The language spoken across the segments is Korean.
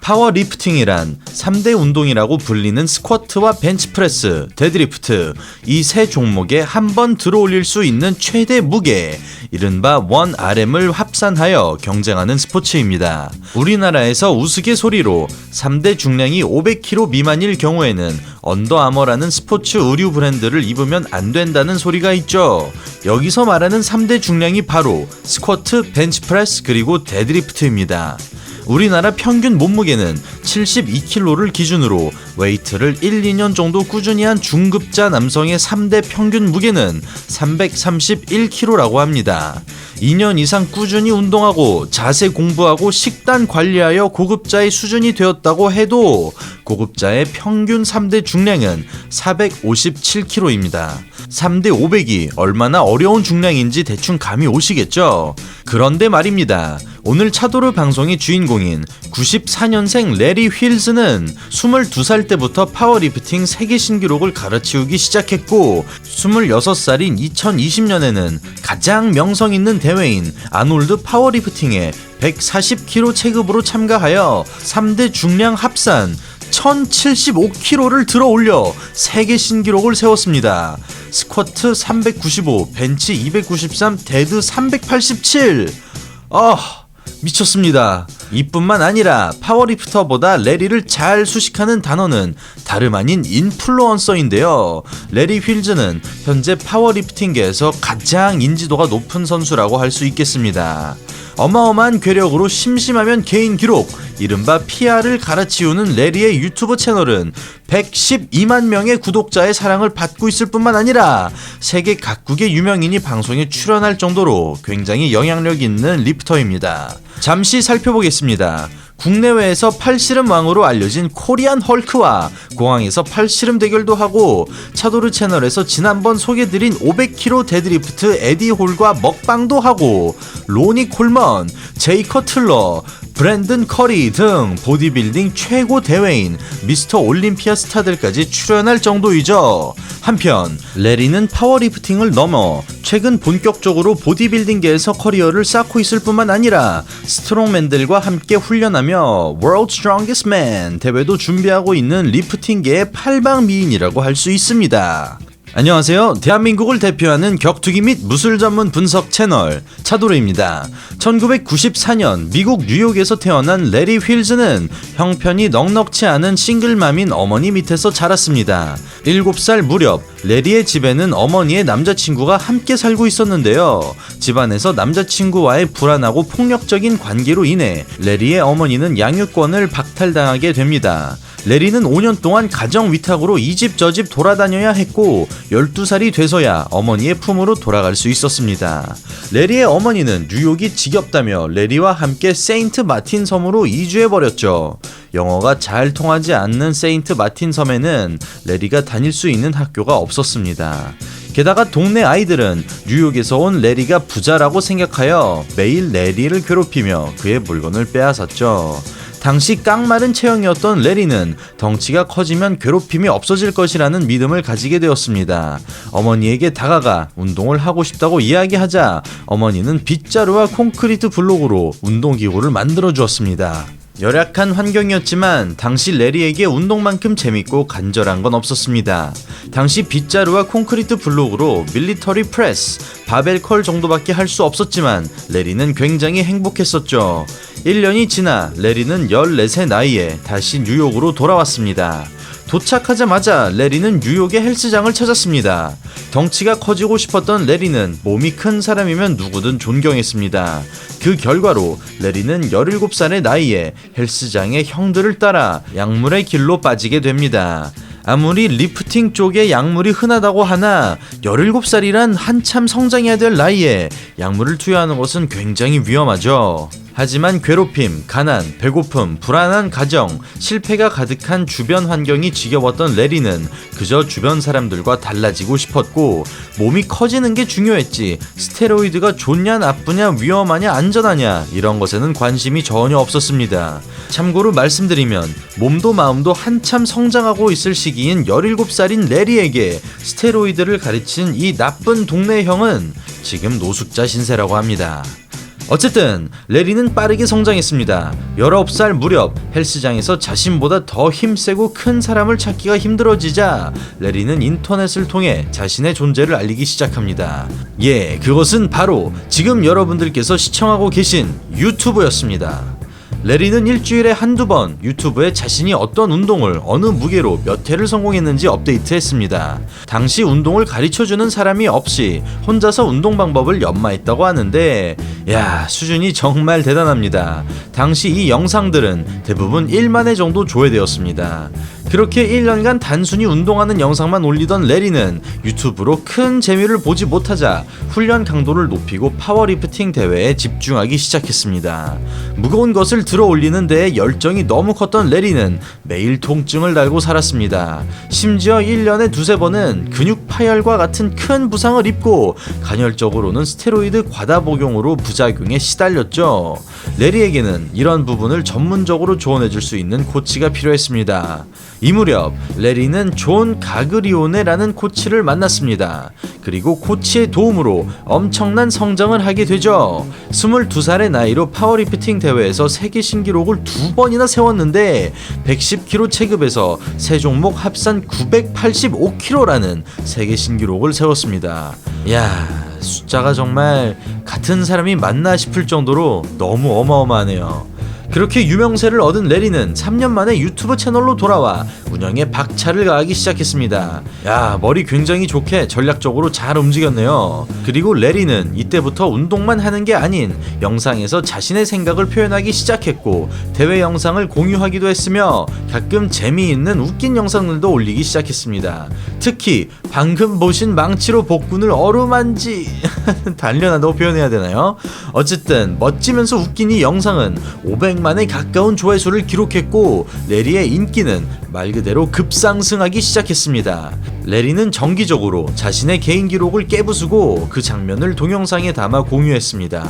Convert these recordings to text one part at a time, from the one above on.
파워리프팅이란 3대 운동이라고 불리는 스쿼트와 벤치프레스, 데드리프트 이 세 종목에 한 번 들어올릴 수 있는 최대 무게 이른바 1RM을 합산하여 경쟁하는 스포츠입니다. 우리나라에서 우스갯소리로 3대 중량이 500kg 미만일 경우에는 언더아머라는 스포츠 의류 브랜드를 입으면 안 된다는 소리가 있죠. 여기서 말하는 3대 중량이 바로 스쿼트, 벤치프레스 그리고 데드리프트입니다. 우리나라 평균 몸무게는 72kg를 기준으로 웨이트를 1, 2년 정도 꾸준히 한 중급자 남성의 3대 평균 무게는 331kg라고 합니다. 2년 이상 꾸준히 운동하고 자세 공부하고 식단 관리하여 고급자의 수준이 되었다고 해도 고급자의 평균 3대 중량은 457kg입니다. 3대 500이 얼마나 어려운 중량인지 대충 감이 오시겠죠? 그런데 말입니다. 오늘 차도르 방송의 주인공인 94년생 레리 휠즈는 22살 때부터 파워리프팅 세계 신기록을 갈아치우기 시작했고 26살인 2020년에는 가장 명성 있는 대회인 아놀드 파워리프팅에 140kg 체급으로 참가하여 3대 중량 합산 1075kg를 들어 올려 세계 신기록을 세웠습니다. 스쿼트 395, 벤치 293, 데드 387. 미쳤습니다. 이뿐만 아니라 파워리프터보다 레리를 잘 수식하는 단어는 다름 아닌 인플루언서인데요. 레리 휠즈는 현재 파워리프팅계에서 가장 인지도가 높은 선수라고 할 수 있겠습니다. 어마어마한 괴력으로 심심하면 개인 기록, 이른바 PR을 갈아치우는 레리의 유튜브 채널은 112만 명의 구독자의 사랑을 받고 있을 뿐만 아니라 세계 각국의 유명인이 방송에 출연할 정도로 굉장히 영향력 있는 리프터입니다. 잠시 살펴보겠습니다. 국내외에서 팔씨름 왕으로 알려진 코리안 헐크와 공항에서 팔씨름 대결도 하고 차도르 채널에서 지난번 소개드린 500kg 데드리프트 에디 홀과 먹방도 하고 로니 콜먼, 제이 커틀러, 브랜든 커리 등 보디빌딩 최고 대회인 미스터 올림피아 스타들까지 출연할 정도이죠. 한편 레리는 파워리프팅을 넘어 최근 본격적으로 보디빌딩계에서 커리어를 쌓고 있을 뿐만 아니라 스트롱맨들과 함께 훈련하며 World's Strongest Man 대회도 준비하고 있는 리프팅계의 팔방미인이라고 할 수 있습니다. 안녕하세요. 대한민국을 대표하는 격투기 및 무술 전문 분석 채널 차도르입니다. 1994년 미국 뉴욕에서 태어난 레리 휠즈는 형편이 넉넉치 않은 싱글맘인 어머니 밑에서 자랐습니다. 7살 무렵 레리의 집에는 어머니의 남자친구가 함께 살고 있었는데요. 집안에서 남자친구와의 불안하고 폭력적인 관계로 인해 레리의 어머니는 양육권을 박탈당하게 됩니다. 레리는 5년 동안 가정 위탁으로 이 집 저 집 돌아다녀야 했고 12살이 돼서야 어머니의 품으로 돌아갈 수 있었습니다. 레리의 어머니는 뉴욕이 지겹다며 레리와 함께 세인트 마틴 섬으로 이주해버렸죠. 영어가 잘 통하지 않는 세인트 마틴 섬에는 레리가 다닐 수 있는 학교가 없었습니다. 게다가 동네 아이들은 뉴욕에서 온 레리가 부자라고 생각하여 매일 레리를 괴롭히며 그의 물건을 빼앗았죠. 당시 깡마른 체형이었던 레리는 덩치가 커지면 괴롭힘이 없어질 것이라는 믿음을 가지게 되었습니다. 어머니에게 다가가 운동을 하고 싶다고 이야기하자 어머니는 빗자루와 콘크리트 블록으로 운동기구를 만들어 주었습니다. 열악한 환경이었지만 당시 레리에게 운동만큼 재밌고 간절한 건 없었습니다. 당시 빗자루와 콘크리트 블록으로 밀리터리 프레스, 바벨 컬 정도밖에 할 수 없었지만 레리는 굉장히 행복했었죠. 1년이 지나 레리는 14세 나이에 다시 뉴욕으로 돌아왔습니다. 도착하자마자 레리는 뉴욕의 헬스장을 찾았습니다. 덩치가 커지고 싶었던 레리는 몸이 큰 사람이면 누구든 존경했습니다. 그 결과로 레리는 17살의 나이에 헬스장의 형들을 따라 약물의 길로 빠지게 됩니다. 아무리 리프팅 쪽에 약물이 흔하다고 하나 17살이란 한참 성장해야 될 나이에 약물을 투여하는 것은 굉장히 위험하죠. 하지만 괴롭힘, 가난, 배고픔, 불안한 가정, 실패가 가득한 주변 환경이 지겨웠던 레리는 그저 주변 사람들과 달라지고 싶었고 몸이 커지는 게 중요했지 스테로이드가 좋냐 나쁘냐 위험하냐 안전하냐 이런 것에는 관심이 전혀 없었습니다. 참고로 말씀드리면 몸도 마음도 한참 성장하고 있을 시기인 17살인 레리에게 스테로이드를 가르친 이 나쁜 동네 형은 지금 노숙자 신세라고 합니다. 어쨌든 레리는 빠르게 성장했습니다. 19살 무렵 헬스장에서 자신보다 더 힘세고 큰 사람을 찾기가 힘들어지자 레리는 인터넷을 통해 자신의 존재를 알리기 시작합니다. 예, 그것은 바로 지금 여러분들께서 시청하고 계신 유튜브였습니다. 레리는 일주일에 한두 번 유튜브에 자신이 어떤 운동을 어느 무게로 몇 회를 성공했는지 업데이트했습니다. 당시 운동을 가르쳐주는 사람이 없이 혼자서 운동 방법을 연마했다고 하는데 야, 수준이 정말 대단합니다. 당시 이 영상들은 대부분 1만 회 정도 조회되었습니다. 그렇게 1년간 단순히 운동하는 영상만 올리던 레리는 유튜브로 큰 재미를 보지 못하자 훈련 강도를 높이고 파워리프팅 대회에 집중하기 시작했습니다. 무거운 것을 들어 올리는 데에 열정이 너무 컸던 레리는 매일 통증을 달고 살았습니다. 심지어 1년에 두세 번은 근육 파열과 같은 큰 부상을 입고 간헐적으로는 스테로이드 과다 복용으로 부작용에 시달렸죠. 레리에게는 이런 부분을 전문적으로 조언해줄 수 있는 코치가 필요했습니다. 이 무렵 레리는 존 가그리오네라는 코치를 만났습니다. 그리고 코치의 도움으로 엄청난 성장을 하게 되죠. 22살의 나이로 파워리프팅 대회에서 세계 신기록을 2번이나 세웠는데 110kg 체급에서 세 종목 합산 985kg라는 세계 신기록을 세웠습니다. 야, 숫자가 정말 같은 사람이 맞나 싶을 정도로 너무 어마어마하네요. 그렇게 유명세를 얻은 레리는 3년 만에 유튜브 채널로 돌아와 운영에 박차를 가하기 시작했습니다. 야, 머리 굉장히 좋게 전략적으로 잘 움직였네요. 그리고 레리는 이때부터 운동만 하는 게 아닌 영상에서 자신의 생각을 표현하기 시작했고 대회 영상을 공유하기도 했으며 가끔 재미있는 웃긴 영상들도 올리기 시작했습니다. 특히 방금 보신 망치로 복근을 어루만지 단련한다고 표현해야 되나요? 어쨌든 멋지면서 웃긴 이 영상은 500만에 가까운 조회수를 기록했고 레리의 인기는 말 그대로 급상승하기 시작했습니다. 레리는 정기적으로 자신의 개인 기록을 깨부수고 그 장면을 동영상에 담아 공유했습니다.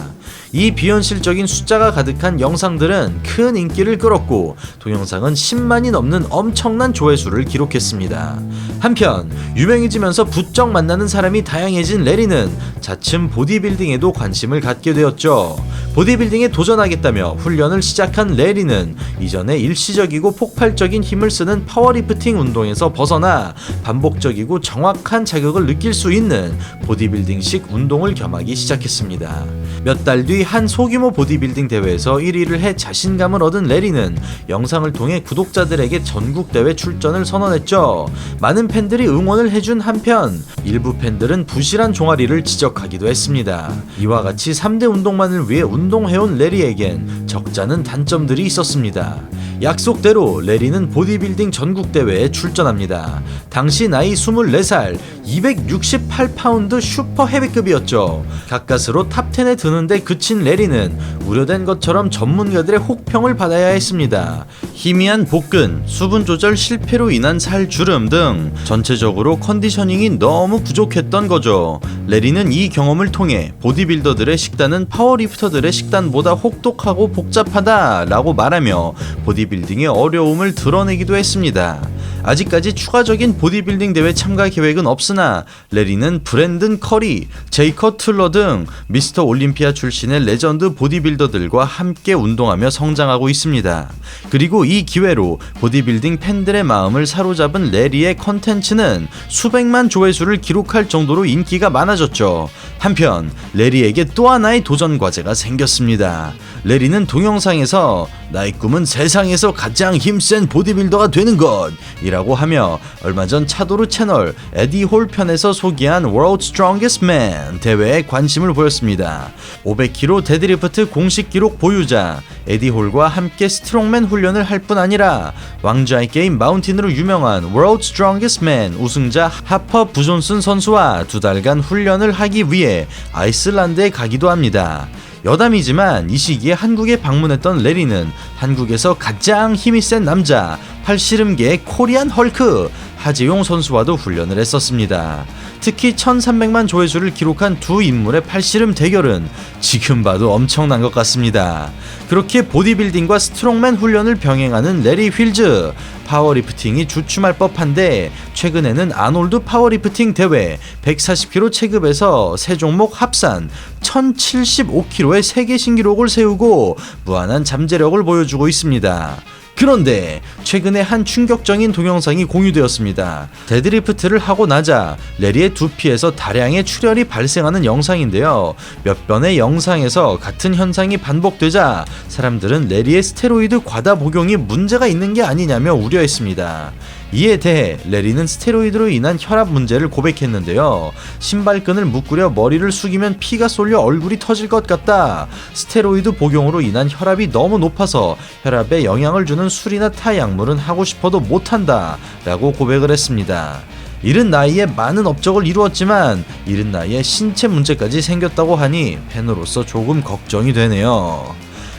이 비현실적인 숫자가 가득한 영상들은 큰 인기를 끌었고 동영상은 10만이 넘는 엄청난 조회수를 기록했습니다. 한편 유명해지면서 부쩍 만나는 사람이 다양해진 레리는 차츰 보디빌딩에도 관심을 갖게 되었죠. 보디빌딩에 도전하겠다며 훈련을 시작한 레리는 이전에 일시적이고 폭발적인 힘을 쓰는 파워리프팅 운동에서 벗어나 반복적이고 정확한 자극을 느낄 수 있는 보디빌딩식 운동을 겸하기 시작했습니다. 몇 달 뒤 한 소규모 보디빌딩 대회에서 1위를 해 자신감을 얻은 레리는 영상을 통해 구독자들에게 전국대회 출전을 선언했죠. 많은 팬들이 응원을 해준 한편 일부 팬들은 부실한 종아리를 지적하기도 했습니다. 이와 같이 3대 운동만을 위해 운동해온 레리에겐 적잖은 단점들이 있었습니다. 약속대로 레리는 보디빌딩 전국대회에 출전합니다. 당시 나이 24살 268파운드 슈퍼 헤비급이었죠. 가까스로 탑10에 드는데 그친 레리는 우려된 것처럼 전문가들의 혹평을 받아야 했습니다. 희미한 복근, 수분 조절 실패로 인한 살주름 등 전체적으로 컨디셔닝이 너무 부족했던 거죠. 레리는 이 경험을 통해 보디빌더들의 식단은 파워리프터들의 식단보다 혹독하고 복잡하다 라고 말하며 보디빌딩의 어려움을 드러내기도 했습니다. 아직까지 추가적인 보디빌딩 대회 참가 계획은 없으나 레리는 브랜든 커리, 제이커 틀러 등 미스터 올림피아 출신의 레전드 보디빌더들과 함께 운동하며 성장하고 있습니다. 그리고 이 기회로 보디빌딩 팬들의 마음을 사로잡은 레리의 컨텐츠는 수백만 조회수를 기록할 정도로 인기가 많아졌죠. 한편 레리에게 또 하나의 도전 과제가 생겼습니다. 레리는 동영상에서 나의 꿈은 세상에서 가장 힘센 보디빌더가 되는 것 이라고 하며 얼마 전 차도르 채널 에디 홀 편에서 소개한 World's Strongest Man 대회에 관심을 보였습니다. 500kg 데드리프트 공식 기록 보유자 에디 홀과 함께 스트롱맨 훈련을 할 뿐 아니라 왕좌의 게임 마운틴으로 유명한 World's Strongest Man 우승자 하퍼 부존슨 선수와 2달간 훈련을 하기 위해 아이슬란드에 가기도 합니다. 여담이지만 이 시기에 한국에 방문했던 레리는 한국에서 가장 힘이 센 남자 팔씨름계의 코리안 헐크 하재용 선수와도 훈련을 했었습니다. 특히 1300만 조회수를 기록한 두 인물의 팔씨름 대결은 지금 봐도 엄청난 것 같습니다. 그렇게 보디빌딩과 스트롱맨 훈련을 병행하는 레리 휠즈. 파워리프팅이 주춤할 법한데 최근에는 아놀드 파워리프팅 대회 140kg 체급에서 세 종목 합산 1075kg의 세계 신기록을 세우고 무한한 잠재력을 보여주고 있습니다. 그런데 최근에 한 충격적인 동영상이 공유되었습니다. 데드리프트를 하고 나자 레리의 두피에서 다량의 출혈이 발생하는 영상인데요. 몇 번의 영상에서 같은 현상이 반복되자 사람들은 레리의 스테로이드 과다 복용이 문제가 있는 게 아니냐며 우려했습니다. 이에 대해 레리는 스테로이드로 인한 혈압 문제를 고백했는데요. 신발끈을 묶으려 머리를 숙이면 피가 쏠려 얼굴이 터질 것 같다. 스테로이드 복용으로 인한 혈압이 너무 높아서 혈압에 영향을 주는 술이나 타 약물은 하고 싶어도 못한다 라고 고백을 했습니다. 이른 나이에 많은 업적을 이루었지만 이른 나이에 신체 문제까지 생겼다고 하니 팬으로서 조금 걱정이 되네요.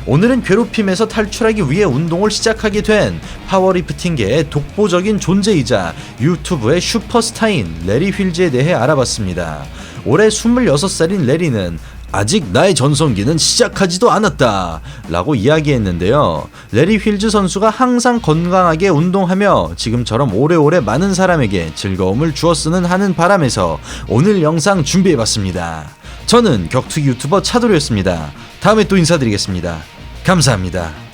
오늘은 괴롭힘에서 탈출하기 위해 운동을 시작하게 된 파워리프팅계의 독보적인 존재이자 유튜브의 슈퍼스타인 레리 휠즈에 대해 알아봤습니다. 올해 26살인 레리는 아직 나의 전성기는 시작하지도 않았다 라고 이야기했는데요. 레리 휠즈 선수가 항상 건강하게 운동하며 지금처럼 오래오래 많은 사람에게 즐거움을 주었으면 하는 바람에서 오늘 영상 준비해봤습니다. 저는 격투기 유튜버 차도리였습니다. 다음에 또 인사드리겠습니다. 감사합니다.